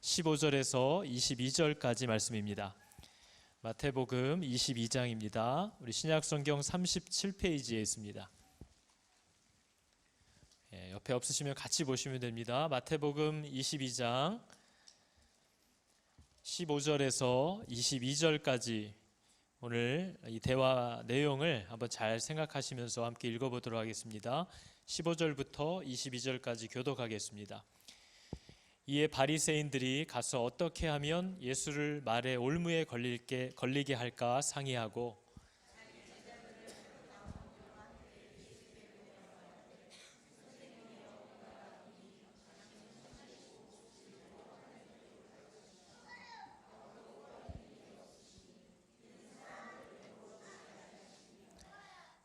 15절에서 22절까지 말씀입니다. 마태복음 22장입니다. 우리 신약성경 37페이지에 있습니다. 옆에 없으시면 같이 보시면 됩니다. 마태복음 22장 15절에서 22절까지 오늘 이 대화 내용을 한번 잘 생각하시면서 함께 읽어보도록 하겠습니다. 15절부터 22절까지 교독하겠습니다. 이에 바리새인들이 가서 어떻게 하면 예수를 말에 올무에 걸리게 할까 상의하고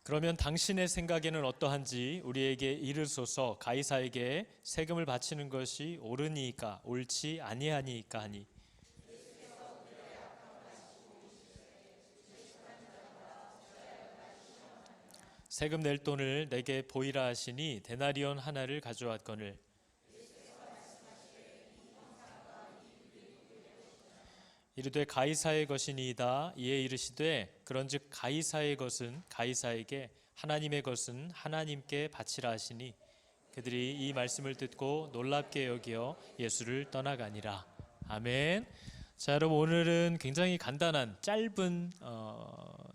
그러면 당신의 생각에는 어떠한지 우리에게 이르소서. 가이사에게 세금을 바치는 것이 옳으니까 옳지 아니하니까 하니 세금 낼 돈을 내게 보이라 하시니 데나리온 하나를 가져왔거늘 이르되 가이사의 것이니이다. 이에 이르시되 그런즉 가이사의 것은 가이사에게 하나님의 것은 하나님께 바치라 하시니 그들이 이 말씀을 듣고 놀랍게 여겨 예수를 떠나가니라. 아멘. 자, 여러분, 오늘은 굉장히 간단한 짧은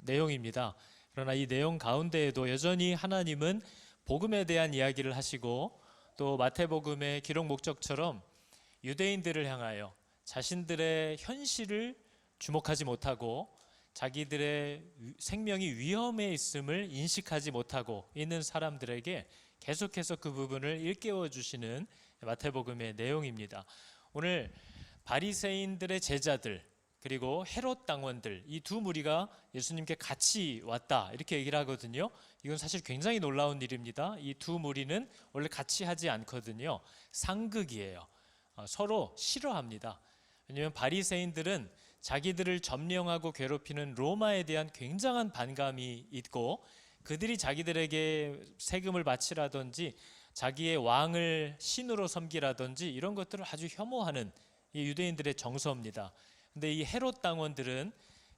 내용입니다. 그러나 이 내용 가운데에도 여전히 하나님은 복음에 대한 이야기를 하시고 또 마태복음의 기록 목적처럼 유대인들을 향하여 자신들의 현실을 주목하지 못하고 자기들의 생명이 위험에 있음을 인식하지 못하고 있는 사람들에게 계속해서 그 부분을 일깨워 주시는 마태복음의 내용입니다. 오늘 바리새인들의 제자들 그리고 헤롯 당원들 이 두 무리가 예수님께 같이 왔다 이렇게 얘기를 하거든요. 이건 사실 굉장히 놀라운 일입니다. 이 두 무리는 원래 같이 하지 않거든요. 상극이에요. 서로 싫어합니다. 왜냐하면 바리새인들은 자기들을 점령하고 괴롭히는 로마에 대한 굉장한 반감이 있고 그들이 자기들에게 세금을 바치라든지 자기의 왕을 신으로 섬기라든지 이런 것들을 아주 혐오하는 이 유대인들의 정서입니다. 근데 이 헤롯 당원들은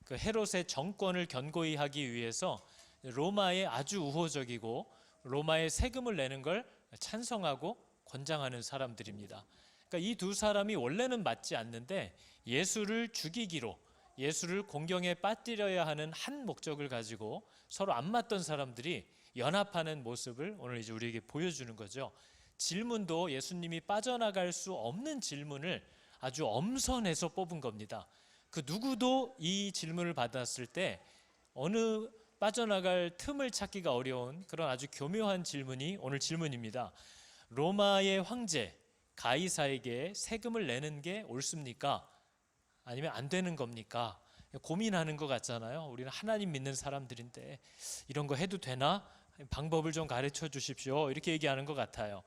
그 헤롯의 정권을 견고히 하기 위해서 로마에 아주 우호적이고 로마에 세금을 내는 걸 찬성하고 권장하는 사람들입니다. 그러니까 이 두 사람이 원래는 맞지 않는데 예수를 죽이기로 예수를 공경에 빠뜨려야 하는 한 목적을 가지고 서로 안 맞던 사람들이 연합하는 모습을 오늘 이제 우리에게 보여주는 거죠. 질문도 예수님이 빠져나갈 수 없는 질문을 아주 엄선해서 뽑은 겁니다. 그 누구도 이 질문을 받았을 때 어느 빠져나갈 틈을 찾기가 어려운 그런 아주 교묘한 질문이 오늘 질문입니다. 로마의 황제 가이사에게 세금을 내는 게 옳습니까? 아니면 안 되는 겁니까? 고민하는 것 같잖아요. 우리는 하나님 믿는 사람들인데 이런 거 해도 되나? 방법을 좀 가르쳐 주십시오. 이렇게 얘기하는 것 같아요.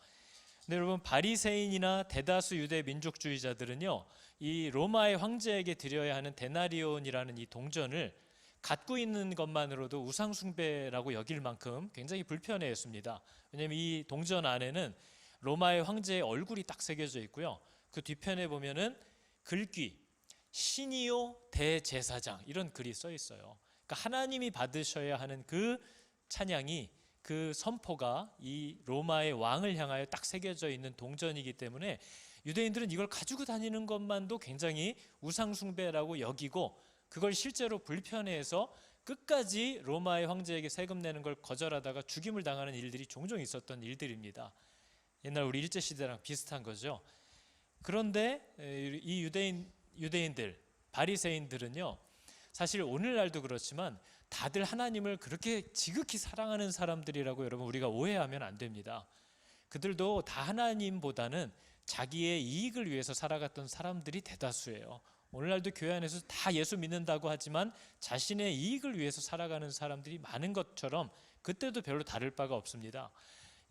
근데 여러분 바리새인이나 대다수 유대 민족주의자들은요, 이 로마의 황제에게 드려야 하는 데나리온이라는 이 동전을 갖고 있는 것만으로도 우상숭배라고 여길 만큼 굉장히 불편해했습니다. 왜냐하면 이 동전 안에는 로마의 황제의 얼굴이 딱 새겨져 있고요. 그 뒤편에 보면은 글귀 신이요 대제사장 이런 글이 써 있어요. 그러니까 하나님이 받으셔야 하는 그 찬양이 그 선포가 이 로마의 왕을 향하여 딱 새겨져 있는 동전이기 때문에 유대인들은 이걸 가지고 다니는 것만도 굉장히 우상숭배라고 여기고 그걸 실제로 불편해해서 끝까지 로마의 황제에게 세금 내는 걸 거절하다가 죽임을 당하는 일들이 종종 있었던 일들입니다. 옛날 우리 일제시대랑 비슷한 거죠. 그런데 이 유대인들, 바리새인들은요, 사실 오늘날도 그렇지만 다들 하나님을 그렇게 지극히 사랑하는 사람들이라고 여러분 우리가 오해하면 안 됩니다. 그들도 다 하나님보다는 자기의 이익을 위해서 살아갔던 사람들이 대다수예요. 오늘날도 교회 안에서 다 예수 믿는다고 하지만 자신의 이익을 위해서 살아가는 사람들이 많은 것처럼 그때도 별로 다를 바가 없습니다.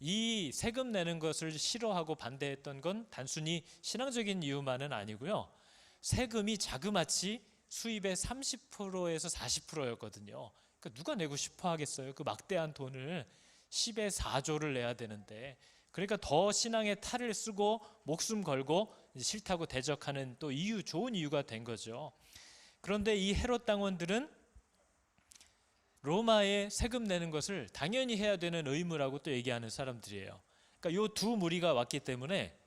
이 세금 내는 것을 싫어하고 반대했던 건 단순히 신앙적인 이유만은 아니고요. 세금이 자그마치 수입의 30%에서 40%였거든요. 그러니까 누가 내고 싶어 하겠어요? 그 막대한 돈을 10의 4조를 내야 되는데 그러니까 더 신앙의 탈을 쓰고 목숨 걸고 싫다고 대적하는 또 좋은 이유가 된 거죠. 그런데 이 헤롯 당원들은 로마에 세금 내는 것을 당연히 해야 되는 의무라고 또 얘기하는 사람들이에요. 그러니까 이 두 무리가 왔기 때문에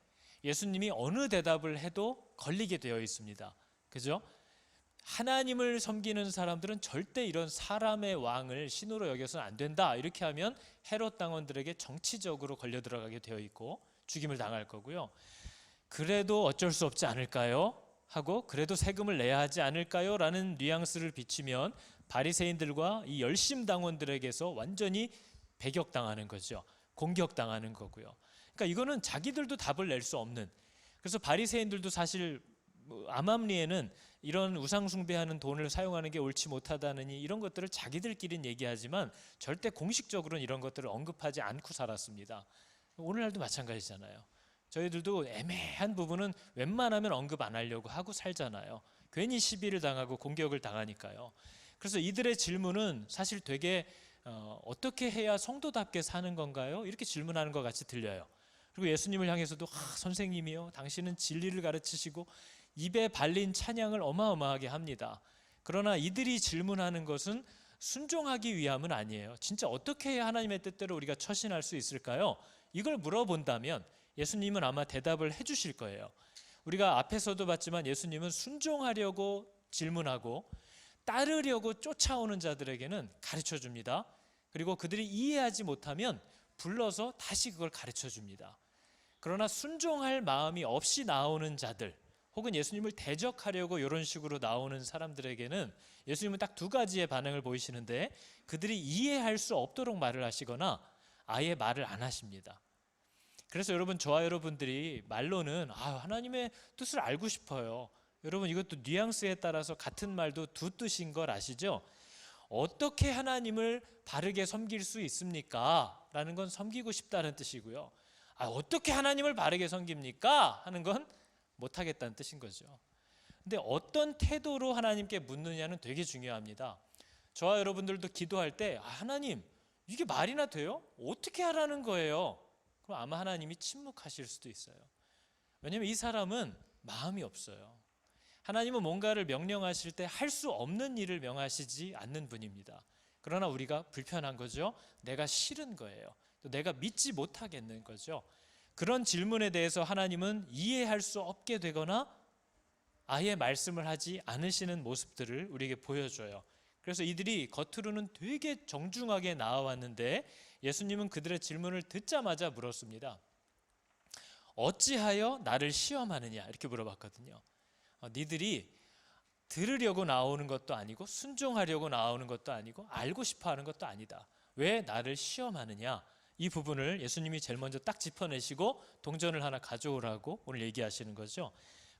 예수님이 어느 대답을 해도 걸리게 되어 있습니다. 그죠? 하나님을 섬기는 사람들은 절대 이런 사람의 왕을 신으로 여겨서는 안 된다. 이렇게 하면 헤롯 당원들에게 정치적으로 걸려 들어가게 되어 있고 죽임을 당할 거고요. 그래도 어쩔 수 없지 않을까요? 하고 그래도 세금을 내야 하지 않을까요? 라는 뉘앙스를 비추면 바리새인들과 이 열심 당원들에게서 완전히 배격당하는 거죠. 공격당하는 거고요. 그러니까 이거는 자기들도 답을 낼 수 없는, 그래서 바리새인들도 사실 암암리에는 이런 우상 숭배하는 돈을 사용하는 게 옳지 못하다느니 이런 것들을 자기들끼리는 얘기하지만 절대 공식적으로는 이런 것들을 언급하지 않고 살았습니다. 오늘날도 마찬가지잖아요. 저희들도 애매한 부분은 웬만하면 언급 안 하려고 하고 살잖아요. 괜히 시비를 당하고 공격을 당하니까요. 그래서 이들의 질문은 사실 되게 어떻게 해야 성도답게 사는 건가요? 이렇게 질문하는 것 같이 들려요. 그리고 예수님을 향해서도 선생님이요, 당신은 진리를 가르치시고 입에 발린 찬양을 어마어마하게 합니다. 그러나 이들이 질문하는 것은 순종하기 위함은 아니에요. 진짜 어떻게 해야 하나님의 뜻대로 우리가 처신할 수 있을까요? 이걸 물어본다면 예수님은 아마 대답을 해주실 거예요. 우리가 앞에서도 봤지만 예수님은 순종하려고 질문하고 따르려고 쫓아오는 자들에게는 가르쳐 줍니다. 그리고 그들이 이해하지 못하면 불러서 다시 그걸 가르쳐 줍니다. 그러나 순종할 마음이 없이 나오는 자들, 혹은 예수님을 대적하려고 이런 식으로 나오는 사람들에게는 예수님은 딱 두 가지의 반응을 보이시는데, 그들이 이해할 수 없도록 말을 하시거나 아예 말을 안 하십니다. 그래서 여러분, 저와 여러분들이 말로는 하나님의 뜻을 알고 싶어요. 여러분, 이것도 뉘앙스에 따라서 같은 말도 두 뜻인 걸 아시죠? 어떻게 하나님을 바르게 섬길 수 있습니까? 라는 건 섬기고 싶다는 뜻이고요. 어떻게 하나님을 바르게 섬깁니까? 하는 건 못하겠다는 뜻인 거죠. 근데 어떤 태도로 하나님께 묻느냐는 되게 중요합니다. 저와 여러분들도 기도할 때 하나님, 이게 말이나 돼요? 어떻게 하라는 거예요? 그럼 아마 하나님이 침묵하실 수도 있어요. 왜냐하면 이 사람은 마음이 없어요. 하나님은 뭔가를 명령하실 때 할 수 없는 일을 명하시지 않는 분입니다. 그러나 우리가 불편한 거죠. 내가 싫은 거예요. 또 내가 믿지 못하겠는 거죠. 그런 질문에 대해서 하나님은 이해할 수 없게 되거나 아예 말씀을 하지 않으시는 모습들을 우리에게 보여줘요. 그래서 이들이 겉으로는 되게 정중하게 나와왔는데 예수님은 그들의 질문을 듣자마자 물었습니다. 어찌하여 나를 시험하느냐, 이렇게 물어봤거든요. 니들이 들으려고 나오는 것도 아니고 순종하려고 나오는 것도 아니고 알고 싶어하는 것도 아니다. 왜 나를 시험하느냐? 이 부분을 예수님이 제일 먼저 딱 짚어내시고 동전을 하나 가져오라고 오늘 얘기하시는 거죠.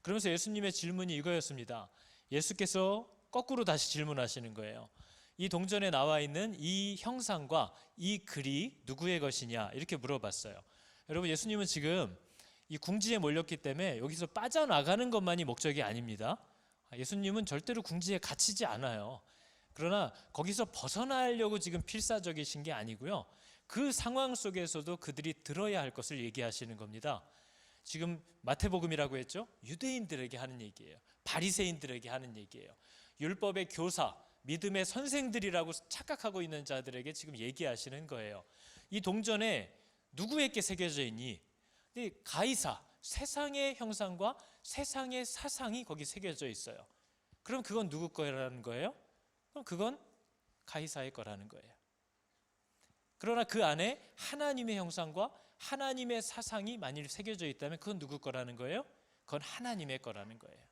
그러면서 예수님의 질문이 이거였습니다. 예수께서 거꾸로 다시 질문하시는 거예요. 이 동전에 나와 있는 이 형상과 이 글이 누구의 것이냐, 이렇게 물어봤어요. 여러분, 예수님은 지금 이 궁지에 몰렸기 때문에 여기서 빠져나가는 것만이 목적이 아닙니다. 예수님은 절대로 궁지에 갇히지 않아요. 그러나 거기서 벗어나려고 지금 필사적이신 게 아니고요. 그 상황 속에서도 그들이 들어야 할 것을 얘기하시는 겁니다. 지금 마태복음이라고 했죠? 유대인들에게 하는 얘기예요. 바리새인들에게 하는 얘기예요. 율법의 교사, 믿음의 선생들이라고 착각하고 있는 자들에게 지금 얘기하시는 거예요. 이 동전에 누구에게 새겨져 있니? 가이사, 세상의 형상과 세상의 사상이 거기 새겨져 있어요. 그럼 그건 누구 거라는 거예요? 그럼 그건 가이사의 거라는 거예요. 그러나 그 안에 하나님의 형상과 하나님의 사상이 만일 새겨져 있다면 그건 누구 거라는 거예요? 그건 하나님의 거라는 거예요.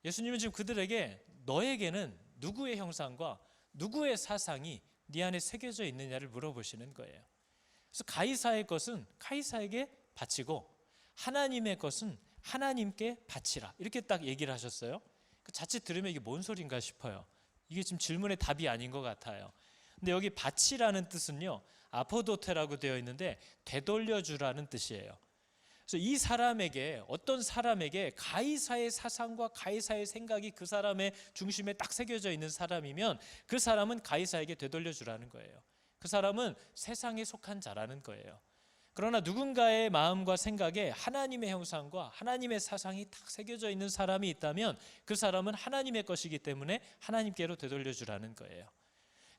예수님은 지금 그들에게 너에게는 누구의 형상과 누구의 사상이 네 안에 새겨져 있느냐를 물어보시는 거예요. 그래서 가이사의 것은 가이사에게 바치고 하나님의 것은 하나님께 바치라, 이렇게 딱 얘기를 하셨어요. 자칫 들으면 이게 뭔 소린가 싶어요. 이게 지금 질문의 답이 아닌 것 같아요. 근데 여기 바치라는 뜻은요, 아포도테라고 되어 있는데 되돌려주라는 뜻이에요. 그래서 이 사람에게, 어떤 사람에게 가이사의 사상과 가이사의 생각이 그 사람의 중심에 딱 새겨져 있는 사람이면 그 사람은 가이사에게 되돌려주라는 거예요. 그 사람은 세상에 속한 자라는 거예요. 그러나 누군가의 마음과 생각에 하나님의 형상과 하나님의 사상이 딱 새겨져 있는 사람이 있다면 그 사람은 하나님의 것이기 때문에 하나님께로 되돌려 주라는 거예요.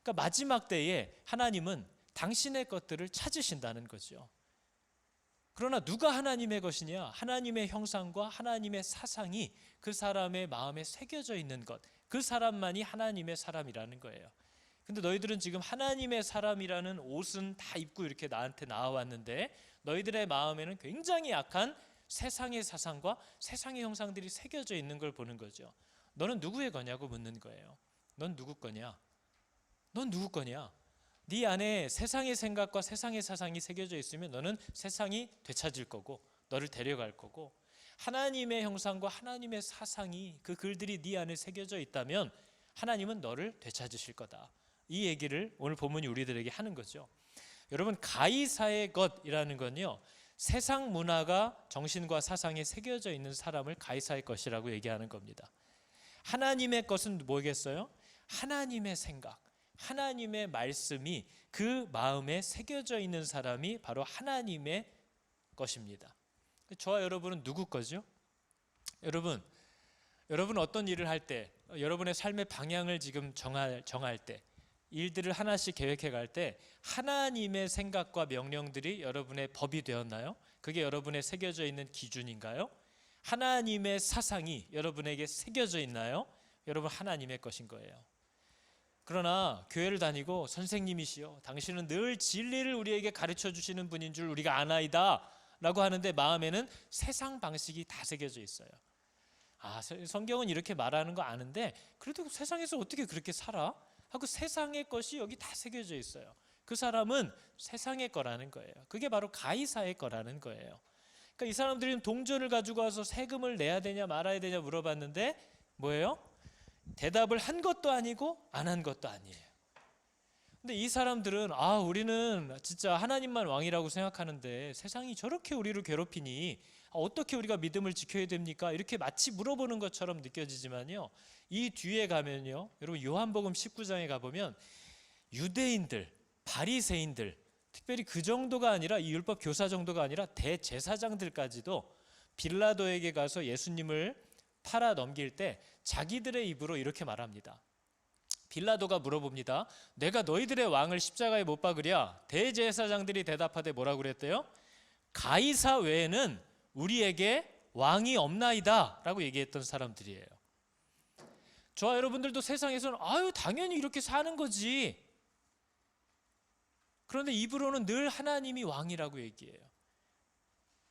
그러니까 마지막 때에 하나님은 당신의 것들을 찾으신다는 거죠. 그러나 누가 하나님의 것이냐? 하나님의 형상과 하나님의 사상이 그 사람의 마음에 새겨져 있는 것, 그 사람만이 하나님의 사람이라는 거예요. 근데 너희들은 지금 하나님의 사람이라는 옷은 다 입고 이렇게 나한테 나와왔는데 너희들의 마음에는 굉장히 약한 세상의 사상과 세상의 형상들이 새겨져 있는 걸 보는 거죠. 너는 누구의 거냐고 묻는 거예요. 넌 누구 거냐? 넌 누구 거냐? 네 안에 세상의 생각과 세상의 사상이 새겨져 있으면 너는 세상이 되찾을 거고 너를 데려갈 거고, 하나님의 형상과 하나님의 사상이, 그 글들이 네 안에 새겨져 있다면 하나님은 너를 되찾으실 거다. 이 얘기를 오늘 본문이 우리들에게 하는 거죠. 여러분, 가이사의 것이라는 건요, 세상 문화가 정신과 사상에 새겨져 있는 사람을 가이사의 것이라고 얘기하는 겁니다. 하나님의 것은 뭐겠어요? 하나님의 생각, 하나님의 말씀이 그 마음에 새겨져 있는 사람이 바로 하나님의 것입니다. 저와 여러분은 누구 거죠? 여러분 어떤 일을 할 때, 여러분의 삶의 방향을 지금 정할 때, 일들을 하나씩 계획해 갈 때 하나님의 생각과 명령들이 여러분의 법이 되었나요? 그게 여러분의 새겨져 있는 기준인가요? 하나님의 사상이 여러분에게 새겨져 있나요? 여러분 하나님의 것인 거예요. 그러나 교회를 다니고 선생님이시여 당신은 늘 진리를 우리에게 가르쳐 주시는 분인 줄 우리가 아나이다 라고 하는데 마음에는 세상 방식이 다 새겨져 있어요. 성경은 이렇게 말하는 거 아는데 그래도 세상에서 어떻게 그렇게 살아? 하고 세상의 것이 여기 다 새겨져 있어요. 그 사람은 세상의 거라는 거예요. 그게 바로 가이사의 거라는 거예요. 그러니까 이 사람들은 동전을 가지고 와서 세금을 내야 되냐 말아야 되냐 물어봤는데 뭐예요? 대답을 한 것도 아니고 안 한 것도 아니에요. 근데 이 사람들은 우리는 진짜 하나님만 왕이라고 생각하는데 세상이 저렇게 우리를 괴롭히니 어떻게 우리가 믿음을 지켜야 됩니까? 이렇게 마치 물어보는 것처럼 느껴지지만요, 이 뒤에 가면요, 여러분 요한복음 19장에 가보면 유대인들, 바리새인들, 특별히 그 정도가 아니라 이 율법 교사 정도가 아니라 대제사장들까지도 빌라도에게 가서 예수님을 팔아 넘길 때 자기들의 입으로 이렇게 말합니다. 빌라도가 물어봅니다. 내가 너희들의 왕을 십자가에 못 박으랴? 대제사장들이 대답하되 뭐라고 그랬대요? 가이사 외에는 우리에게 왕이 없나이다 라고 얘기했던 사람들이에요. 저와 여러분들도 세상에서는 당연히 이렇게 사는 거지. 그런데 입으로는 늘 하나님이 왕이라고 얘기해요.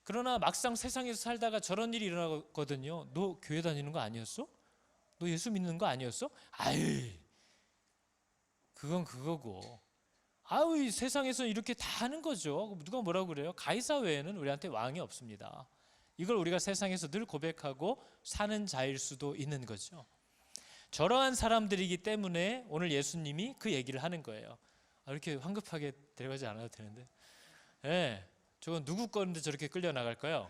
그러나 막상 세상에서 살다가 저런 일이 일어나거든요. 너 교회 다니는 거 아니었어? 너 예수 믿는 거 아니었어? 그건 그거고. 이 세상에서 이렇게 다 하는 거죠. 누가 뭐라고 그래요? 가이사 외에는 우리한테 왕이 없습니다. 이걸 우리가 세상에서 늘 고백하고 사는 자일 수도 있는 거죠. 저러한 사람들이기 때문에 오늘 예수님이 그 얘기를 하는 거예요. 이렇게 황급하게 데려가지 않아도 되는데, 저건 누구 건데 저렇게 끌려 나갈까요?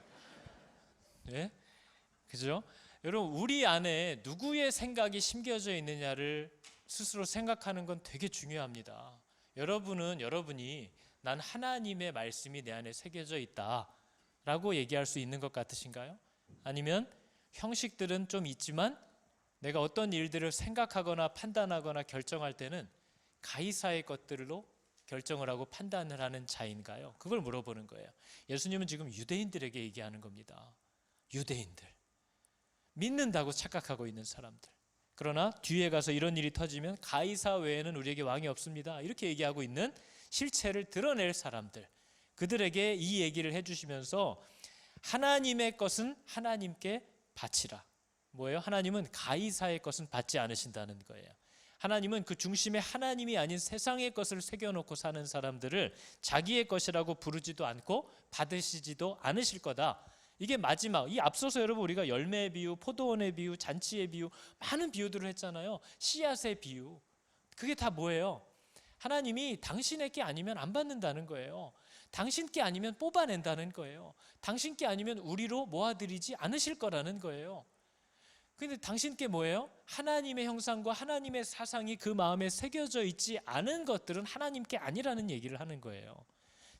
그죠? 여러분, 우리 안에 누구의 생각이 심겨져 있느냐를 스스로 생각하는 건 되게 중요합니다. 여러분이 난 하나님의 말씀이 내 안에 새겨져 있다 라고 얘기할 수 있는 것 같으신가요? 아니면 형식들은 좀 있지만 내가 어떤 일들을 생각하거나 판단하거나 결정할 때는 가이사의 것들로 결정을 하고 판단을 하는 자인가요? 그걸 물어보는 거예요. 예수님은 지금 유대인들에게 얘기하는 겁니다. 유대인들, 믿는다고 착각하고 있는 사람들. 그러나 뒤에 가서 이런 일이 터지면 가이사 외에는 우리에게 왕이 없습니다 이렇게 얘기하고 있는 실체를 드러낼 사람들, 그들에게 이 얘기를 해주시면서 하나님의 것은 하나님께 바치라. 뭐예요? 하나님은 가이사의 것은 받지 않으신다는 거예요. 하나님은 그 중심에 하나님이 아닌 세상의 것을 새겨놓고 사는 사람들을 자기의 것이라고 부르지도 않고 받으시지도 않으실 거다. 이게 마지막, 이 앞서서 여러분 우리가 열매의 비유, 포도원의 비유, 잔치의 비유, 많은 비유들을 했잖아요. 씨앗의 비유. 그게 다 뭐예요? 하나님이 당신의 게 아니면 안 받는다는 거예요. 당신 게 아니면 뽑아낸다는 거예요. 당신 게 아니면 우리로 모아드리지 않으실 거라는 거예요. 근데 당신께 뭐예요? 하나님의 형상과 하나님의 사상이 그 마음에 새겨져 있지 않은 것들은 하나님께 아니라는 얘기를 하는 거예요.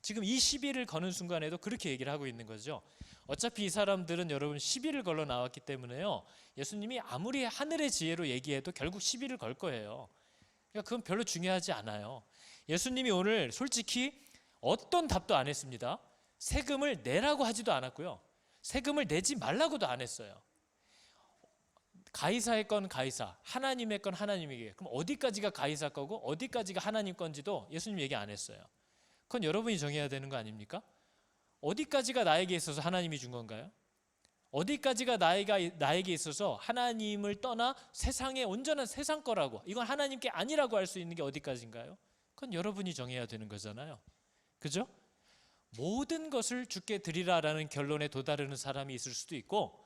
지금 이 시비를 거는 순간에도 그렇게 얘기를 하고 있는 거죠. 어차피 이 사람들은 여러분 시비를 걸러 나왔기 때문에요, 예수님이 아무리 하늘의 지혜로 얘기해도 결국 시비를 걸 거예요. 그러니까 그건 별로 중요하지 않아요. 예수님이 오늘 솔직히 어떤 답도 안 했습니다. 세금을 내라고 하지도 않았고요, 세금을 내지 말라고도 안 했어요. 가이사의 건 가이사, 하나님의 건 하나님에게. 그럼 어디까지가 가이사 거고 어디까지가 하나님 건지도 예수님 얘기 안 했어요. 그건 여러분이 정해야 되는 거 아닙니까? 어디까지가 나에게 있어서 하나님이 준 건가요? 어디까지가 나에게 있어서 하나님을 떠나 세상의 온전한 세상 거라고, 이건 하나님께 아니라고 할 수 있는 게 어디까지인가요? 그건 여러분이 정해야 되는 거잖아요. 그죠? 모든 것을 주께 드리라라는 결론에 도달하는 사람이 있을 수도 있고,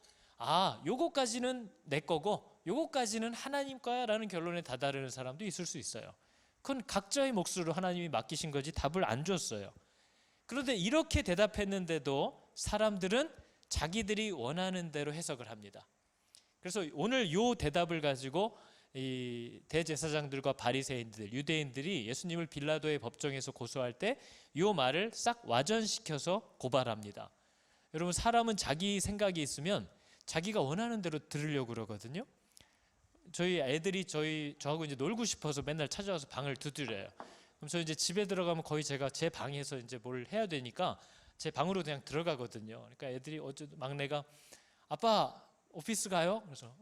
요거까지는 내 거고 요거까지는 하나님 거야 라는 결론에 다다르는 사람도 있을 수 있어요. 그건 각자의 몫으로 하나님이 맡기신 거지 답을 안 줬어요. 그런데 이렇게 대답했는데도 사람들은 자기들이 원하는 대로 해석을 합니다. 그래서 오늘 요 대답을 가지고 이 대제사장들과 바리새인들, 유대인들이 예수님을 빌라도의 법정에서 고소할 때 요 말을 싹 와전시켜서 고발합니다. 여러분, 사람은 자기 생각이 있으면 자기가 원하는 대로 들으려고 그러거든요. 저희 애들이 저하고 이제 놀고 싶어서 맨날 찾아와서 방을 두드려요. 그럼 저 이제 집에 들어가면 거의 제가 제 방에서 이제 뭘 해야 되니까 제 방으로 그냥 들어가거든요. 그러니까 애들이 막내가 아빠 오피스 가요? 그래서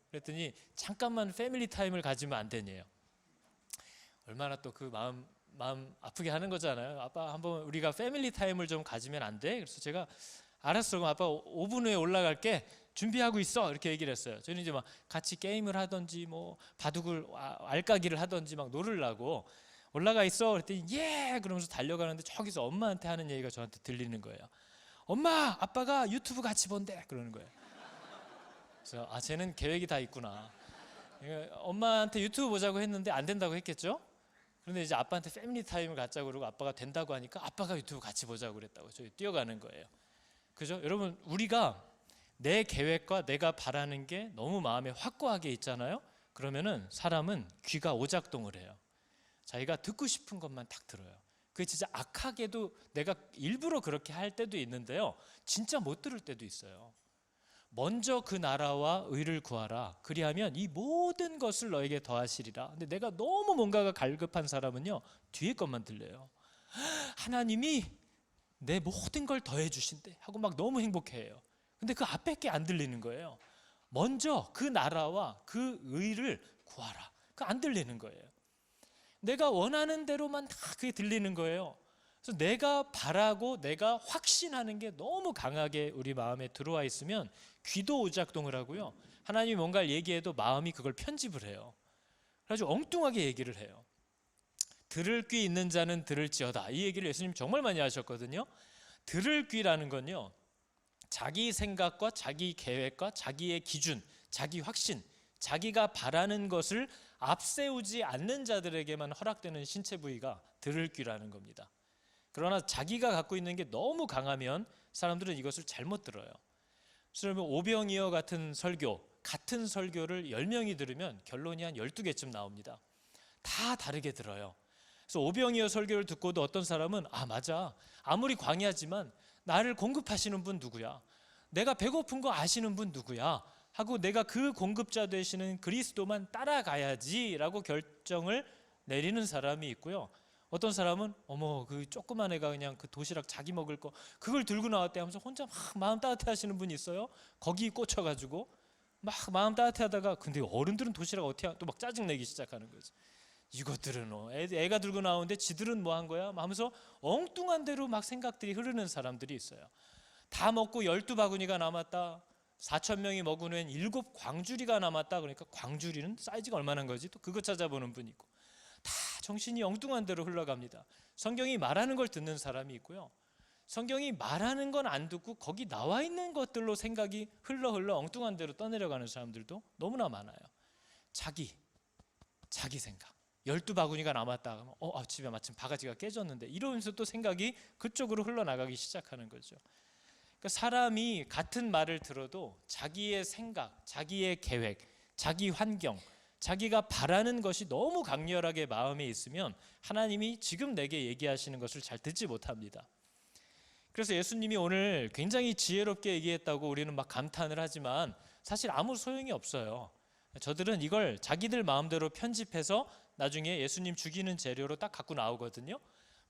그랬더니 잠깐만 패밀리 타임을 가지면 안 되냐요. 얼마나 또 그 마음 아프게 하는 거잖아요. 아빠 한번 우리가 패밀리 타임을 좀 가지면 안 돼? 그래서 제가 알았어, 그럼 아빠 5분 후에 올라갈게, 준비하고 있어, 이렇게 얘기를 했어요. 저는 이제 막 같이 게임을 하든지 뭐 바둑을 알까기를 하든지 막 놀으려고 올라가 있어 그랬더니 예 그러면서 달려가는데 저기서 엄마한테 하는 얘기가 저한테 들리는 거예요. 엄마, 아빠가 유튜브 같이 본대, 그러는 거예요. 그래서 쟤는 계획이 다 있구나. 엄마한테 유튜브 보자고 했는데 안 된다고 했겠죠. 그런데 이제 아빠한테 패밀리 타임을 갖자고 그러고 아빠가 된다고 하니까 아빠가 유튜브 같이 보자고 그랬다고 저희 뛰어가는 거예요. 그죠? 여러분, 우리가 내 계획과 내가 바라는 게 너무 마음에 확고하게 있잖아요. 그러면은 사람은 귀가 오작동을 해요. 자기가 듣고 싶은 것만 딱 들어요. 그게 진짜 악하게도 내가 일부러 그렇게 할 때도 있는데요, 진짜 못 들을 때도 있어요. 먼저 그 나라와 의를 구하라, 그리하면 이 모든 것을 너에게 더하시리라. 근데 내가 너무 뭔가가 갈급한 사람은요, 뒤에 것만 들려요. 하나님이 내 모든 걸 더해 주신대 하고 막 너무 행복해해요. 근데 그 앞에 게 안 들리는 거예요. 먼저 그 나라와 그 의를 구하라, 그 안 들리는 거예요. 내가 원하는 대로만 다 그게 들리는 거예요. 그래서 내가 바라고 내가 확신하는 게 너무 강하게 우리 마음에 들어와 있으면 귀도 오작동을 하고요, 하나님이 뭔가를 얘기해도 마음이 그걸 편집을 해요. 그래가지고 엉뚱하게 얘기를 해요. 들을 귀 있는 자는 들을지어다, 이 얘기를 예수님 정말 많이 하셨거든요. 들을 귀라는 건요, 자기 생각과 자기 계획과 자기의 기준, 자기 확신, 자기가 바라는 것을 앞세우지 않는 자들에게만 허락되는 신체 부위가 들을 귀라는 겁니다. 그러나 자기가 갖고 있는 게 너무 강하면 사람들은 이것을 잘못 들어요. 그러면 오병이어 같은 설교, 같은 설교를 10명이 들으면 결론이 한 12개쯤 나옵니다. 다 다르게 들어요. 그래서 오병이어 설교를 듣고도 어떤 사람은 맞아, 아무리 광야지만 나를 공급하시는 분 누구야, 내가 배고픈 거 아시는 분 누구야 하고 내가 그 공급자 되시는 그리스도만 따라가야지 라고 결정을 내리는 사람이 있고요, 어떤 사람은 그 조그만 애가 그냥 그 도시락 자기 먹을 거 그걸 들고 나왔대 하면서 혼자 막 마음 따뜻해 하시는 분이 있어요. 거기 꽂혀가지고 막 마음 따뜻해 하다가 근데 어른들은 도시락 어떻게 또 막 짜증내기 시작하는 거지. 이것들은 애가 들고 나오는데 지들은 뭐 한 거야 하면서 엉뚱한 대로 막 생각들이 흐르는 사람들이 있어요. 다 먹고 12바구니가 남았다, 4,000명이 먹은 후엔 7광주리가 남았다, 그러니까 광주리는 사이즈가 얼마나 거지 또 그거 찾아보는 분이 있고, 다 정신이 엉뚱한 대로 흘러갑니다. 성경이 말하는 걸 듣는 사람이 있고요, 성경이 말하는 건 안 듣고 거기 나와 있는 것들로 생각이 흘러 엉뚱한 대로 떠내려가는 사람들도 너무나 많아요. 자기 생각, 12바구니가 남았다 그러면 집에 마침 바가지가 깨졌는데 이러면서 또 생각이 그쪽으로 흘러나가기 시작하는 거죠. 그러니까 사람이 같은 말을 들어도 자기의 생각, 자기의 계획, 자기 환경, 자기가 바라는 것이 너무 강렬하게 마음에 있으면 하나님이 지금 내게 얘기하시는 것을 잘 듣지 못합니다. 그래서 예수님이 오늘 굉장히 지혜롭게 얘기했다고 우리는 막 감탄을 하지만 사실 아무 소용이 없어요. 저들은 이걸 자기들 마음대로 편집해서 나중에 예수님 죽이는 재료로 딱 갖고 나오거든요.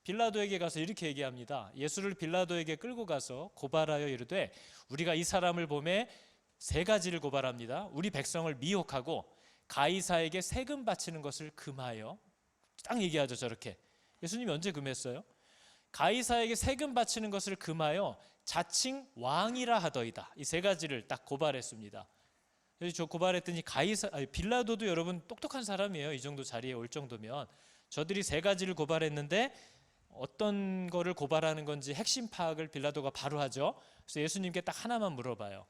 빌라도에게 가서 이렇게 얘기합니다. 예수를 빌라도에게 끌고 가서 고발하여 이르되 우리가 이 사람을 보매 세 가지를 고발합니다. 우리 백성을 미혹하고 가이사에게 세금 바치는 것을 금하여, 딱 얘기하죠. 저렇게 예수님이 언제 금했어요? 가이사에게 세금 바치는 것을 금하여 자칭 왕이라 하더이다. 이 세 가지를 딱 고발했습니다. 그래서 저 고발했더니 빌라도도 여러분 똑똑한 사람이에요. 이 정도 자리에 올 정도면. 저들이 세 가지를 고발했는데 어떤 거를 고발하는 건지 핵심 파악을 빌라도가 바로 하죠. 그래서 예수님께 딱 하나만 물어봐요.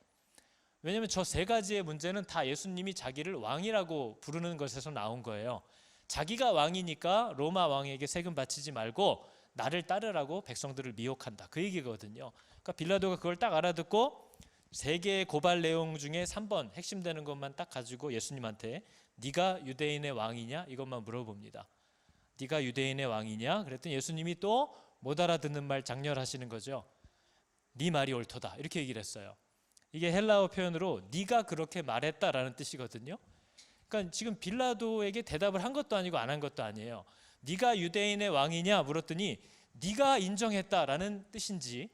왜냐하면 저 세 가지의 문제는 다 예수님이 자기를 왕이라고 부르는 것에서 나온 거예요. 자기가 왕이니까 로마 왕에게 세금 바치지 말고 나를 따르라고 백성들을 미혹한다, 그 얘기거든요. 그러니까 빌라도가 그걸 딱 알아듣고 세 개의 고발 내용 중에 3번 핵심되는 것만 딱 가지고 예수님한테 네가 유대인의 왕이냐 이것만 물어봅니다. 네가 유대인의 왕이냐? 그랬더니 예수님이 또 못 알아듣는 말 장렬하시는 거죠. 네 말이 옳도다, 이렇게 얘기를 했어요. 이게 헬라어 표현으로 네가 그렇게 말했다라는 뜻이거든요. 그러니까 지금 빌라도에게 대답을 한 것도 아니고 안 한 것도 아니에요. 네가 유대인의 왕이냐 물었더니 네가 인정했다라는 뜻인지,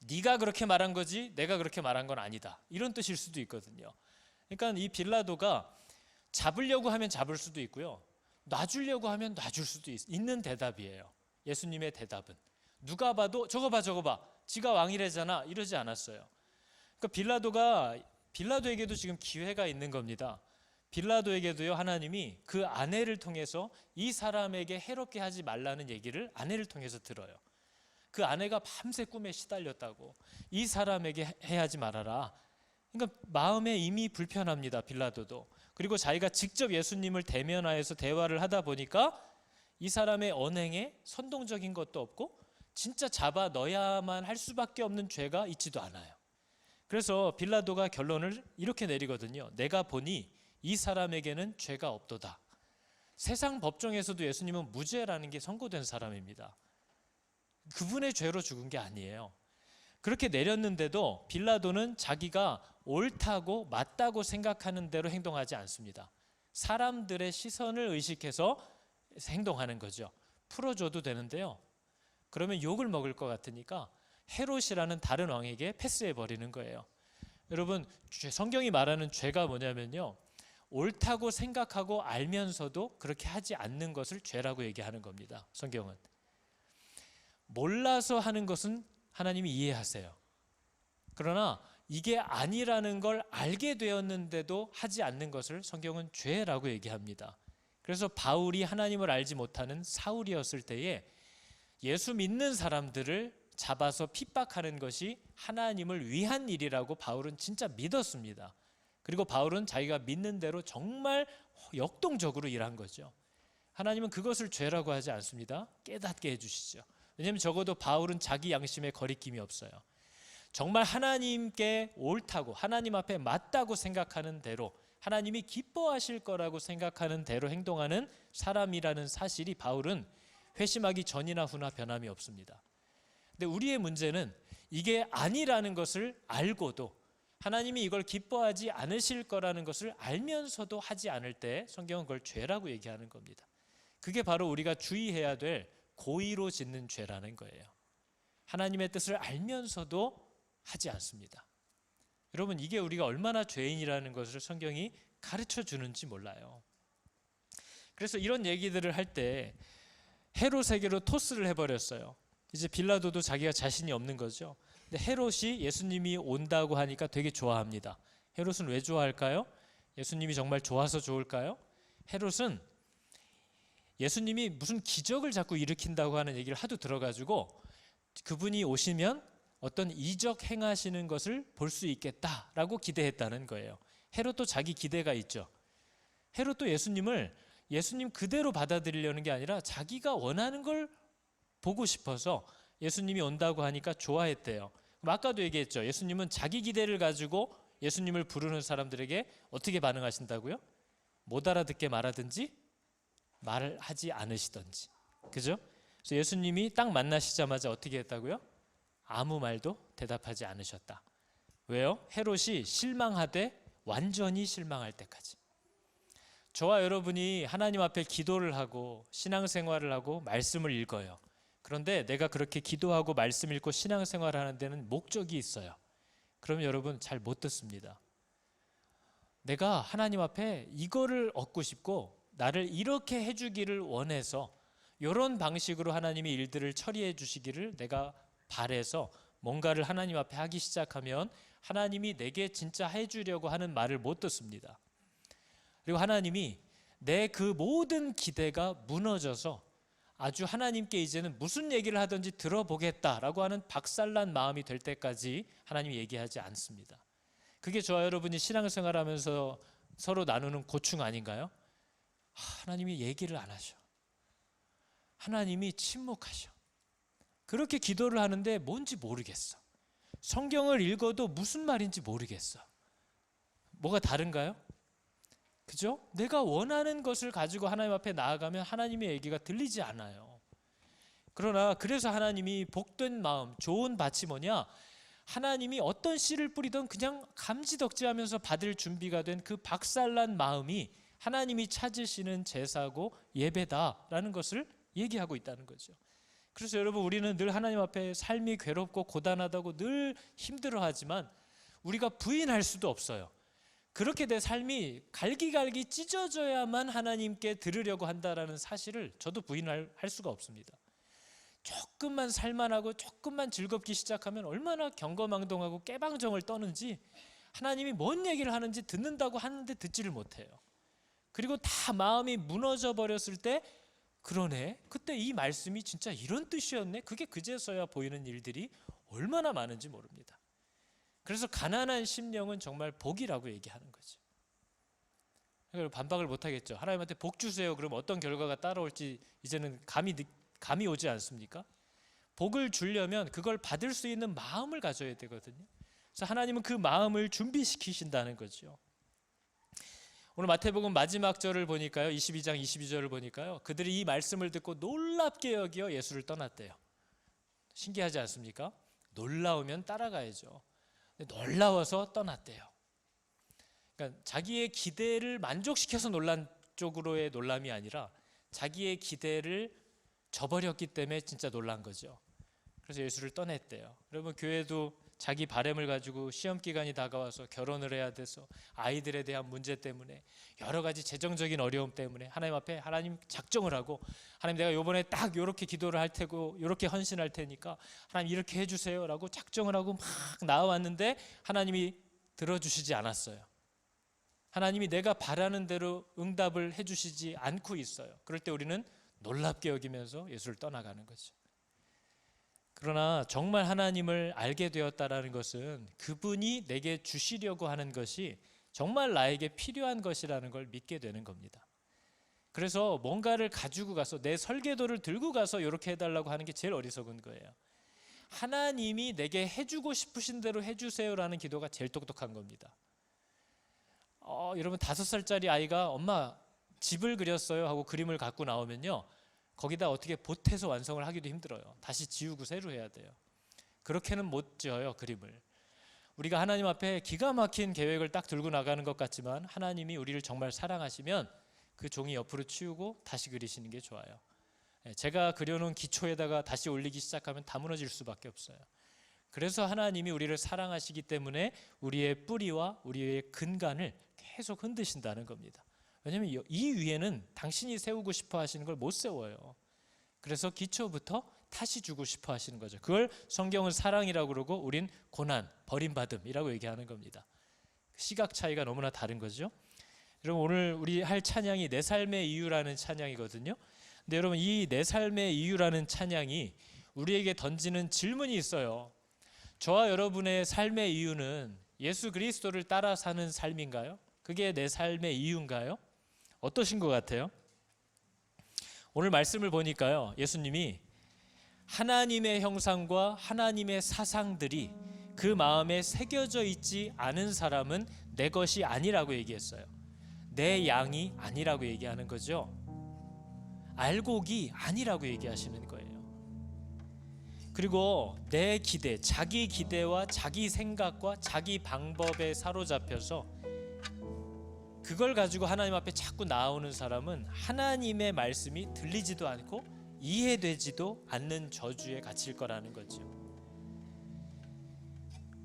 네가 그렇게 말한 거지 내가 그렇게 말한 건 아니다, 이런 뜻일 수도 있거든요. 그러니까 이 빌라도가 잡으려고 하면 잡을 수도 있고요, 놔주려고 하면 놔줄 수도 있는 대답이에요. 예수님의 대답은 누가 봐도 저거 봐 지가 왕이래잖아 이러지 않았어요. 그러니까 빌라도에게도 지금 기회가 있는 겁니다. 빌라도에게도요, 하나님이 그 아내를 통해서 이 사람에게 해롭게 하지 말라는 얘기를 아내를 통해서 들어요. 그 아내가 밤새 꿈에 시달렸다고, 이 사람에게 해하지 말아라. 그러니까 마음에 이미 불편합니다, 빌라도도. 그리고 자기가 직접 예수님을 대면하여서 대화를 하다 보니까 이 사람의 언행에 선동적인 것도 없고 진짜 잡아 넣어야만 할 수밖에 없는 죄가 있지도 않아요. 그래서 빌라도가 결론을 이렇게 내리거든요. 내가 보니 이 사람에게는 죄가 없도다. 세상 법정에서도 예수님은 무죄라는 게 선고된 사람입니다. 그분의 죄로 죽은 게 아니에요. 그렇게 내렸는데도 빌라도는 자기가 옳다고 맞다고 생각하는 대로 행동하지 않습니다. 사람들의 시선을 의식해서 행동하는 거죠. 풀어줘도 되는데요, 그러면 욕을 먹을 것 같으니까 헤롯이라는 다른 왕에게 패스해 버리는 거예요. 여러분, 성경이 말하는 죄가 뭐냐면요, 옳다고 생각하고 알면서도 그렇게 하지 않는 것을 죄라고 얘기하는 겁니다. 성경은 몰라서 하는 것은 하나님이 이해하세요. 그러나 이게 아니라는 걸 알게 되었는데도 하지 않는 것을 성경은 죄라고 얘기합니다. 그래서 바울이 하나님을 알지 못하는 사울이었을 때에 예수 믿는 사람들을 잡아서 핍박하는 것이 하나님을 위한 일이라고 바울은 진짜 믿었습니다. 그리고 바울은 자기가 믿는 대로 정말 역동적으로 일한 거죠. 하나님은 그것을 죄라고 하지 않습니다. 깨닫게 해주시죠. 왜냐하면 적어도 바울은 자기 양심에 거리낌이 없어요. 정말 하나님께 옳다고, 하나님 앞에 맞다고 생각하는 대로, 하나님이 기뻐하실 거라고 생각하는 대로 행동하는 사람이라는 사실이 바울은 회심하기 전이나 후나 변함이 없습니다. 근데 우리의 문제는 이게 아니라는 것을 알고도, 하나님이 이걸 기뻐하지 않으실 거라는 것을 알면서도 하지 않을 때 성경은 그걸 죄라고 얘기하는 겁니다. 그게 바로 우리가 주의해야 될 고의로 짓는 죄라는 거예요. 하나님의 뜻을 알면서도 하지 않습니다. 여러분, 이게 우리가 얼마나 죄인이라는 것을 성경이 가르쳐 주는지 몰라요. 그래서 이런 얘기들을 할 때 헤롯에게로 토스를 해버렸어요. 이제 빌라도도 자기가 자신이 없는 거죠. 근데 헤롯이 예수님이 온다고 하니까 되게 좋아합니다. 헤롯은 왜 좋아할까요? 예수님이 정말 좋아서 좋을까요? 헤롯은 예수님이 무슨 기적을 자꾸 일으킨다고 하는 얘기를 하도 들어가지고 그분이 오시면 어떤 이적 행하시는 것을 볼 수 있겠다라고 기대했다는 거예요. 헤롯도 자기 기대가 있죠. 헤롯도 예수님 그대로 받아들이려는 게 아니라 자기가 원하는 걸 보고 싶어서 예수님이 온다고 하니까 좋아했대요. 그럼 아까도 얘기했죠. 예수님은 자기 기대를 가지고 예수님을 부르는 사람들에게 어떻게 반응하신다고요? 못 알아듣게 말하든지 말을 하지 않으시든지. 그죠? 그래서 예수님이 딱 만나시자마자 어떻게 했다고요? 아무 말도 대답하지 않으셨다. 왜요? 헤롯이 실망하되 완전히 실망할 때까지. 저와 여러분이 하나님 앞에 기도를 하고 신앙생활을 하고 말씀을 읽어요. 그런데 내가 그렇게 기도하고 말씀 읽고 신앙생활을 하는 데는 목적이 있어요. 그러면 여러분 잘 못 듣습니다. 내가 하나님 앞에 이거를 얻고 싶고 나를 이렇게 해주기를 원해서 이런 방식으로 하나님이 일들을 처리해 주시기를 내가 바래서 뭔가를 하나님 앞에 하기 시작하면 하나님이 내게 진짜 해주려고 하는 말을 못 듣습니다. 그리고 하나님이 내 그 모든 기대가 무너져서 아주 하나님께 이제는 무슨 얘기를 하든지 들어보겠다라고 하는 박살난 마음이 될 때까지 하나님이 얘기하지 않습니다. 그게 저와 여러분이 신앙생활하면서 서로 나누는 고충 아닌가요? 하나님이 얘기를 안 하셔. 하나님이 침묵하셔. 그렇게 기도를 하는데 뭔지 모르겠어. 성경을 읽어도 무슨 말인지 모르겠어. 뭐가 다른가요? 그죠? 내가 원하는 것을 가지고 하나님 앞에 나아가면 하나님의 얘기가 들리지 않아요. 그러나 그래서 하나님이 복된 마음, 좋은 밭이 뭐냐? 하나님이 어떤 씨를 뿌리든 그냥 감지덕지하면서 받을 준비가 된 그 박살난 마음이 하나님이 찾으시는 제사고 예배다라는 것을 얘기하고 있다는 거죠. 그래서 여러분, 우리는 늘 하나님 앞에 삶이 괴롭고 고단하다고 늘 힘들어하지만 우리가 부인할 수도 없어요. 그렇게 내 삶이 갈기갈기 찢어져야만 하나님께 들으려고 한다라는 사실을 저도 부인할 수가 없습니다. 조금만 살만하고 조금만 즐겁기 시작하면 얼마나 경거망동하고 깨방정을 떠는지 하나님이 뭔 얘기를 하는지 듣는다고 하는데 듣지를 못해요. 그리고 다 마음이 무너져 버렸을 때 그러네, 그때 이 말씀이 진짜 이런 뜻이었네, 그게 그제서야 보이는 일들이 얼마나 많은지 모릅니다. 그래서 가난한 심령은 정말 복이라고 얘기하는 거죠. 반박을 못하겠죠. 하나님한테 복 주세요 그러면 어떤 결과가 따라올지 이제는 감이 오지 않습니까? 복을 주려면 그걸 받을 수 있는 마음을 가져야 되거든요. 그래서 하나님은 그 마음을 준비시키신다는 거죠. 오늘 마태복음 마지막 절을 보니까요, 22장 22절을 보니까요, 그들이 이 말씀을 듣고 놀랍게 여겨 예수를 떠났대요. 신기하지 않습니까? 놀라우면 따라가야죠. 놀라워서 떠났대요. 그러니까 자기의 기대를 만족시켜서 놀란 쪽으로의 놀람이 아니라 자기의 기대를 저버렸기 때문에 진짜 놀란 거죠. 그래서 예수를 떠났대요. 여러분, 교회도 자기 바램을 가지고 시험 기간이 다가와서 결혼을 해야 돼서 아이들에 대한 문제 때문에 여러 가지 재정적인 어려움 때문에 하나님 앞에 하나님 작정을 하고, 하나님 내가 이번에 딱 이렇게 기도를 할 테고 이렇게 헌신할 테니까 하나님 이렇게 해주세요 라고 작정을 하고 막 나와왔는데 하나님이 들어주시지 않았어요. 하나님이 내가 바라는 대로 응답을 해주시지 않고 있어요. 그럴 때 우리는 놀랍게 여기면서 예수를 떠나가는 거죠. 그러나 정말 하나님을 알게 되었다라는 것은 그분이 내게 주시려고 하는 것이 정말 나에게 필요한 것이라는 걸 믿게 되는 겁니다. 그래서 뭔가를 가지고 가서 내 설계도를 들고 가서 이렇게 해달라고 하는 게 제일 어리석은 거예요. 하나님이 내게 해주고 싶으신 대로 해주세요라는 기도가 제일 똑똑한 겁니다. 여러분, 5살짜리 아이가 엄마 집을 그렸어요 하고 그림을 갖고 나오면요, 거기다 어떻게 보태서 완성을 하기도 힘들어요. 다시 지우고 새로 해야 돼요. 그렇게는 못 지어요, 그림을. 우리가 하나님 앞에 기가 막힌 계획을 딱 들고 나가는 것 같지만 하나님이 우리를 정말 사랑하시면 그 종이 옆으로 치우고 다시 그리시는 게 좋아요. 제가 그려놓은 기초에다가 다시 올리기 시작하면 다 무너질 수밖에 없어요. 그래서 하나님이 우리를 사랑하시기 때문에 우리의 뿌리와 우리의 근간을 계속 흔드신다는 겁니다. 왜냐하면 이 위에는 당신이 세우고 싶어 하시는 걸 못 세워요. 그래서 기초부터 다시 주고 싶어 하시는 거죠. 그걸 성경은 사랑이라고 그러고 우린 고난, 버림받음이라고 얘기하는 겁니다. 시각 차이가 너무나 다른 거죠. 여러분, 오늘 우리 할 찬양이 내 삶의 이유라는 찬양이거든요. 근데 여러분, 이 내 삶의 이유라는 찬양이 우리에게 던지는 질문이 있어요. 저와 여러분의 삶의 이유는 예수 그리스도를 따라 사는 삶인가요? 그게 내 삶의 이유인가요? 어떠신 것 같아요? 오늘 말씀을 보니까요, 예수님이 하나님의 형상과 하나님의 사상들이 그 마음에 새겨져 있지 않은 사람은 내 것이 아니라고 얘기했어요. 내 양이 아니라고 얘기하는 거죠. 알곡이 아니라고 얘기하시는 거예요. 그리고 내 기대, 자기 기대와 자기 생각과 자기 방법에 사로잡혀서 그걸 가지고 하나님 앞에 자꾸 나오는 사람은 하나님의 말씀이 들리지도 않고 이해되지도 않는 저주에 갇힐 거라는 거죠.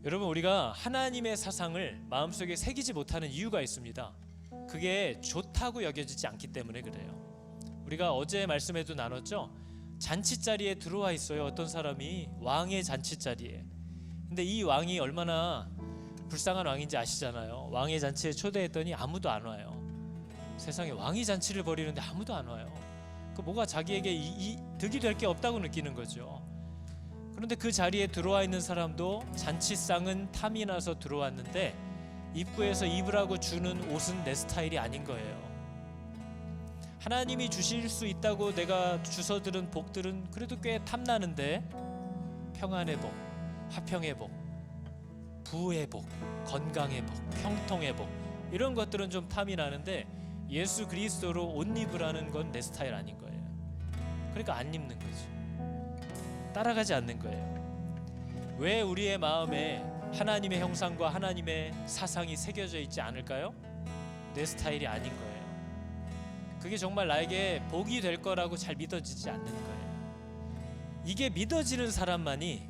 여러분, 우리가 하나님의 사상을 마음속에 새기지 못하는 이유가 있습니다. 그게 좋다고 여겨지지 않기 때문에 그래요. 우리가 어제 말씀에도 나눴죠. 잔치자리에 들어와 있어요. 어떤 사람이 왕의 잔치자리에. 근데 이 왕이 얼마나 불쌍한 왕인지 아시잖아요. 왕의 잔치에 초대했더니 아무도 안 와요. 세상에 왕이 잔치를 벌이는데 아무도 안 와요. 그 뭐가 자기에게 득이 될 게 없다고 느끼는 거죠. 그런데 그 자리에 들어와 있는 사람도 잔치상은 탐이 나서 들어왔는데 입구에서 입으라고 주는 옷은 내 스타일이 아닌 거예요. 하나님이 주실 수 있다고 내가 주워들은 복들은 그래도 꽤 탐나는데, 평안의 복, 화평의 복, 부의 복, 건강의 복, 형통의 복, 이런 것들은 좀 탐이 나는데 예수 그리스도로 옷 입으라는 건 내 스타일 아닌 거예요. 그러니까 안 입는 거죠. 따라가지 않는 거예요. 왜 우리의 마음에 하나님의 형상과 하나님의 사상이 새겨져 있지 않을까요? 내 스타일이 아닌 거예요. 그게 정말 나에게 복이 될 거라고 잘 믿어지지 않는 거예요. 이게 믿어지는 사람만이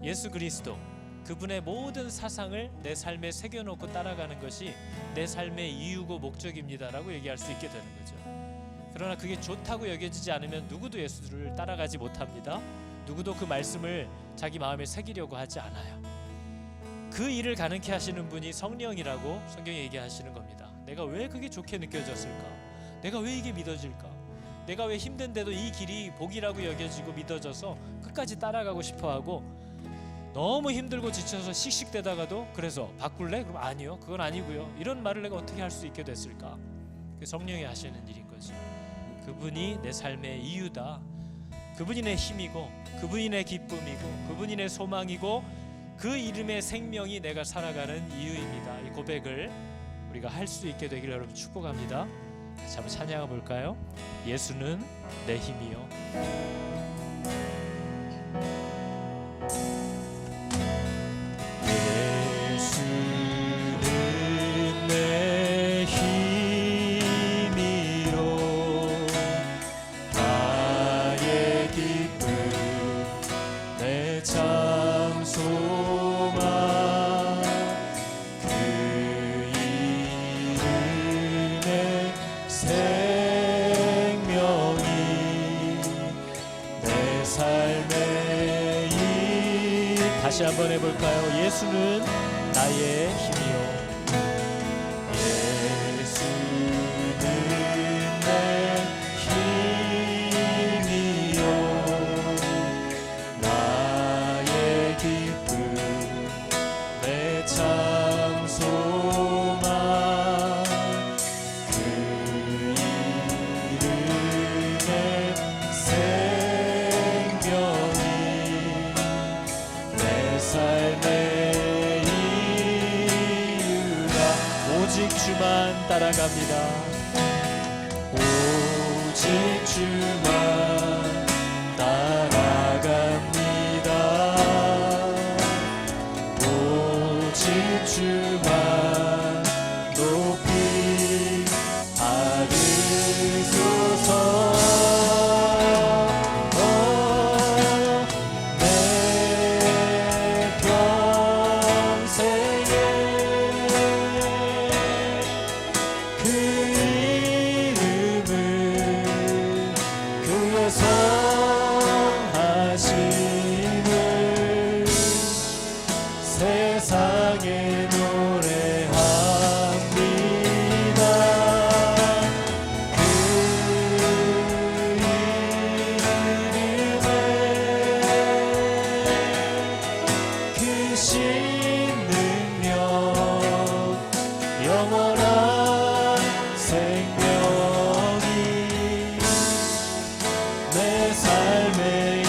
예수 그리스도, 그분의 모든 사상을 내 삶에 새겨놓고 따라가는 것이 내 삶의 이유고 목적입니다라고 얘기할 수 있게 되는 거죠. 그러나 그게 좋다고 여겨지지 않으면 누구도 예수를 따라가지 못합니다. 누구도 그 말씀을 자기 마음에 새기려고 하지 않아요. 그 일을 가능케 하시는 분이 성령이라고 성경이 얘기하시는 겁니다. 내가 왜 그게 좋게 느껴졌을까? 내가 왜 이게 믿어질까? 내가 왜 힘든데도 이 길이 복이라고 여겨지고 믿어져서 끝까지 따라가고 싶어하고, 너무 힘들고 지쳐서 씩씩대다가도 그래서 바꿀래? 그럼 아니요, 그건 아니고요, 이런 말을 내가 어떻게 할 수 있게 됐을까? 그게 성령이 하시는 일인 거죠. 그분이 내 삶의 이유다. 그분이 내 힘이고, 그분이 내 기쁨이고, 그분이 내 소망이고, 그 이름의 생명이 내가 살아가는 이유입니다. 이 고백을 우리가 할 수 있게 되기를 여러분 축복합니다. 다시 한번 찬양해 볼까요? 예수는 내 힘이요. 예수는 내 힘이요, 나의 기쁨, 내 참 소망, 그 이름의 생명이 내 삶의 이. 다시 한번 해볼까요? 예수는 나의 힘이요, 예수는 내 힘이요, 나의 기쁨, 내 참 소망, 그 이름의 생명이 내 삶의 이유라. 오직 주만 따라갑니다. 오직 주만 따라갑니다. 오직 주만 높이 받으소서. 내 평생에 그 이름을, 그의 선하심을 세상에 노래합니다. 그 이름에 크신 능력, 영원한 생명이 내 삶의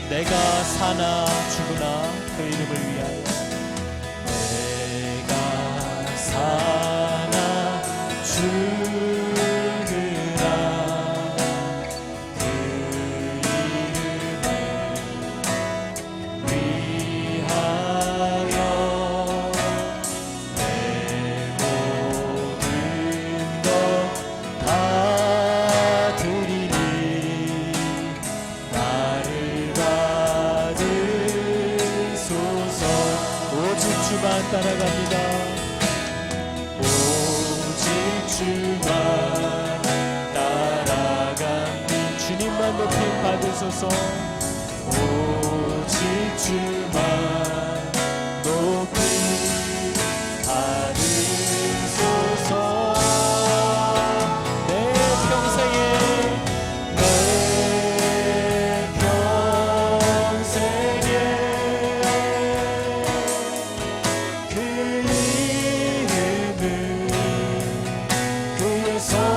내가 사나 죽으나 그 이름을 위하여, 내 오직 주만 따라갑니다. 오직 주만 따라갑니다. 주님만 높임 받으소서. 오직 주만 높임 받으소서. 내 평생에 그 이름은 그의 선하시는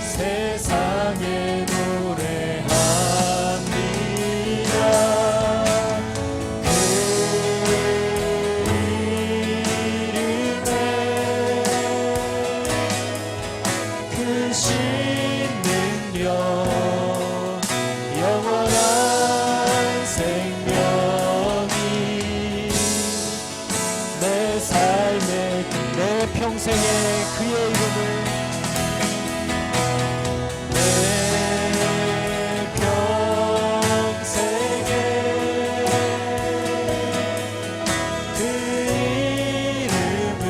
세상에 노래합니다. 그 이름에 크신 능력 영원한 생명이 내 삶에 내 평생에 그의 이름을 내 평생에 그 이름은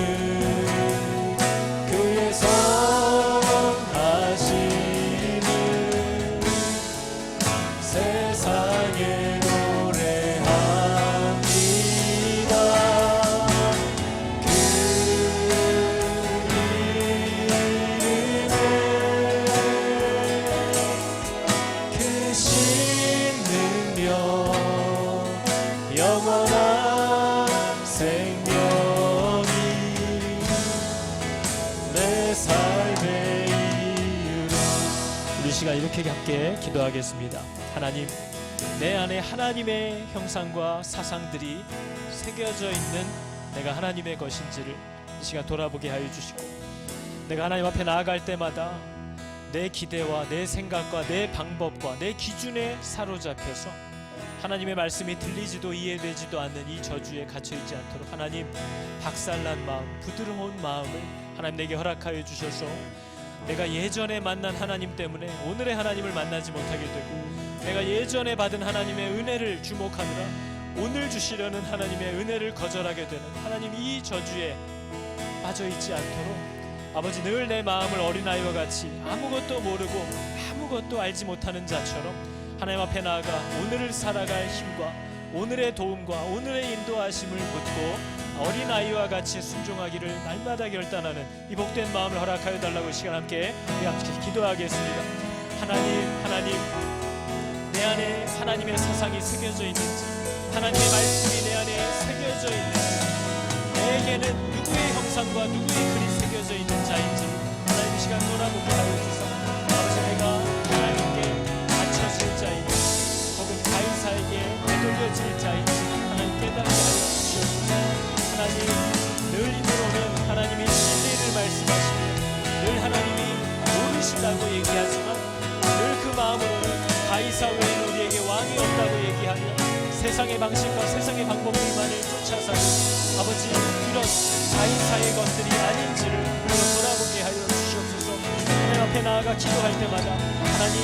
그의 선하시는 세상에 노래합니다. 그 이름에 크신 능력 영원한 생명이 내 삶의 이유로. 우리 시간 이렇게 함께 기도하겠습니다. 하나님, 내 안에 하나님의 형상과 사상들이 새겨져 있는 내가 하나님의 것인지를 이 시간 돌아보게 하여 주시고, 내가 하나님 앞에 나아갈 때마다 내 기대와 내 생각과 내 방법과 내 기준에 사로잡혀서 하나님의 말씀이 들리지도 이해되지도 않는 이 저주에 갇혀있지 않도록 하나님, 박살난 마음, 부드러운 마음을 하나님 내게 허락하여 주셔서 내가 예전에 만난 하나님 때문에 오늘의 하나님을 만나지 못하게 되고, 내가 예전에 받은 하나님의 은혜를 주목하느라 오늘 주시려는 하나님의 은혜를 거절하게 되는 하나님, 이 저주에 빠져있지 않도록 아버지, 늘 내 마음을 어린아이와 같이 아무것도 모르고 아무것도 알지 못하는 자처럼 하나님 앞에 나아가 오늘을 살아갈 힘과 오늘의 도움과 오늘의 인도하심을 묻고 어린아이와 같이 순종하기를 날마다 결단하는 이 복된 마음을 허락하여 달라고 시간 함께 기도하겠습니다. 하나님, 내 안에 하나님의 사상이 새겨져 있는지, 하나님의 말씀이 내 안에 새겨져 있는지, 내게는 누구의 형상과 누구의 글이 새겨져 있는 자인지 하나님 이 시간 돌아보게 하여 주사. 아버지, 내가 하나님께 바쳐질 자인지 혹은 가이사에게 되돌려질 자인지 하나님 깨닫게 하여 주시옵소서. 하나님, 늘 힘으로는 하나님이 진리를 말씀하시고 늘 하나님이 모르신다고 얘기하지만 늘 그 마음으로는 가이사 외에는 우리에게 왕이 없다고 얘기하며 세상의 방식과 세상의 방법들만을 쫓아서 아버지, 이런 가이사의 것들이 아닌지를 우리가 돌아보게 하여 주시옵소서. 하나님 앞에 나아가 기도할 때마다 하나님,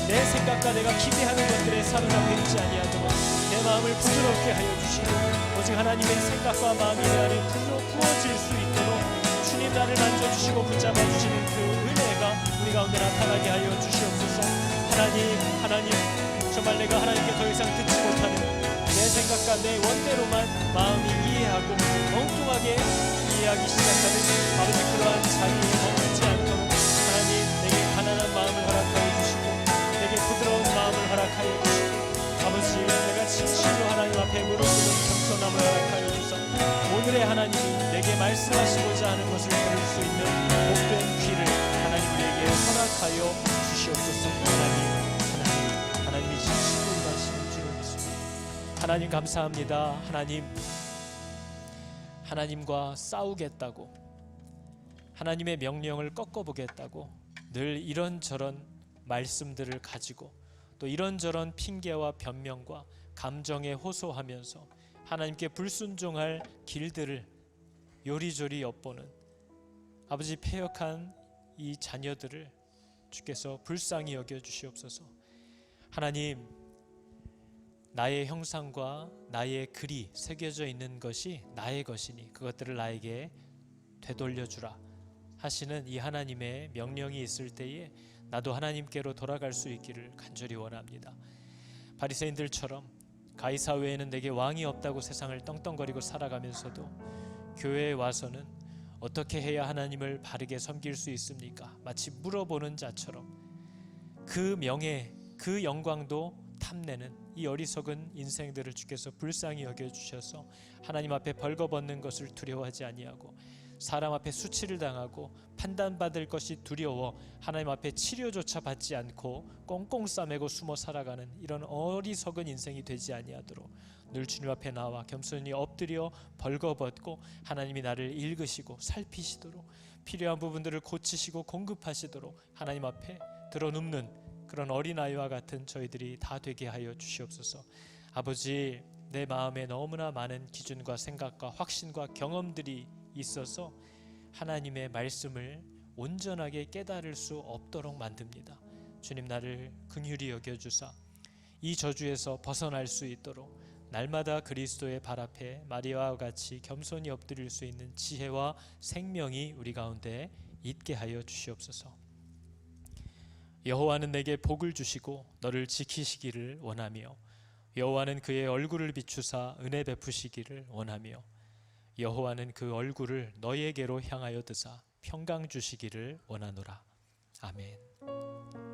내 생각과 내가 기대하는 것들에 사로잡혀 있지 아니하도록 내 마음을 부드럽게 하여 주시고, 오직 하나님의 생각과 마음이 내 안에 부어질 수 있도록 주님 나를 만져주시고 붙잡아 주시는 그 은혜가 우리 가운데 나타나게 하여 주시옵소서. 하나님, 정말 내가 하나님께 더 이상 듣지 못하는 내 생각과 내 원대로만 마음이 이해하고 엉뚱하게 이해하기 시작하는 아버지, 그러한 자리에 머물지 않도록 하나님, 내게 가난한 마음을 허락하여 주시고 내게 부드러운 마음을 허락하여 주시고, 아버지, 내가 진실로 하나님 앞에 무릎 꿇는 겸손함을 허락하여 주사 오늘의 하나님이 내게 말씀하시고자 하는 것을 들을 수 있는 복된 귀를 하나님 우리에게 허락하여 주시옵소서. 하나님이 진실로 일하시는 줄을 믿습니다. 하나님 감사합니다. 하나님과 싸우겠다고, 하나님의 명령을 꺾어보겠다고 늘 이런저런 말씀들을 가지고 또 이런저런 핑계와 변명과 감정에 호소하면서 하나님께 불순종할 길들을 요리조리 엿보는 아버지, 패역한 이 자녀들을 주께서 불쌍히 여겨 주시옵소서. 하나님, 나의 형상과 나의 글이 새겨져 있는 것이 나의 것이니 그것들을 나에게 되돌려 주라 하시는 이 하나님의 명령이 있을 때에 나도 하나님께로 돌아갈 수 있기를 간절히 원합니다. 바리새인들처럼 가이사 외에는 내게 왕이 없다고 세상을 떵떵거리고 살아가면서도 교회에 와서는 어떻게 해야 하나님을 바르게 섬길 수 있습니까? 마치 물어보는 자처럼 그 명예, 그 영광도 탐내는 이 어리석은 인생들을 주께서 불쌍히 여겨주셔서 하나님 앞에 벌거벗는 것을 두려워하지 아니하고 사람 앞에 수치를 당하고 판단받을 것이 두려워 하나님 앞에 치료조차 받지 않고 꽁꽁 싸매고 숨어 살아가는 이런 어리석은 인생이 되지 아니하도록 늘 주님 앞에 나와 겸손히 엎드려 벌거벗고 하나님이 나를 읽으시고 살피시도록 필요한 부분들을 고치시고 공급하시도록 하나님 앞에 드러눕는 그런 어린아이와 같은 저희들이 다 되게 하여 주시옵소서. 아버지, 내 마음에 너무나 많은 기준과 생각과 확신과 경험들이 있어서 하나님의 말씀을 온전하게 깨달을 수 없도록 만듭니다. 주님, 나를 긍휼히 여겨주사 이 저주에서 벗어날 수 있도록 날마다 그리스도의 발 앞에 마리아와 같이 겸손히 엎드릴 수 있는 지혜와 생명이 우리 가운데 있게 하여 주시옵소서. 여호와는 내게 복을 주시고 너를 지키시기를 원하며 여호와는 그의 얼굴을 비추사 은혜 베푸시기를 원하며 여호와는 그 얼굴을 너에게로 향하여 드사 평강 주시기를 원하노라. 아멘.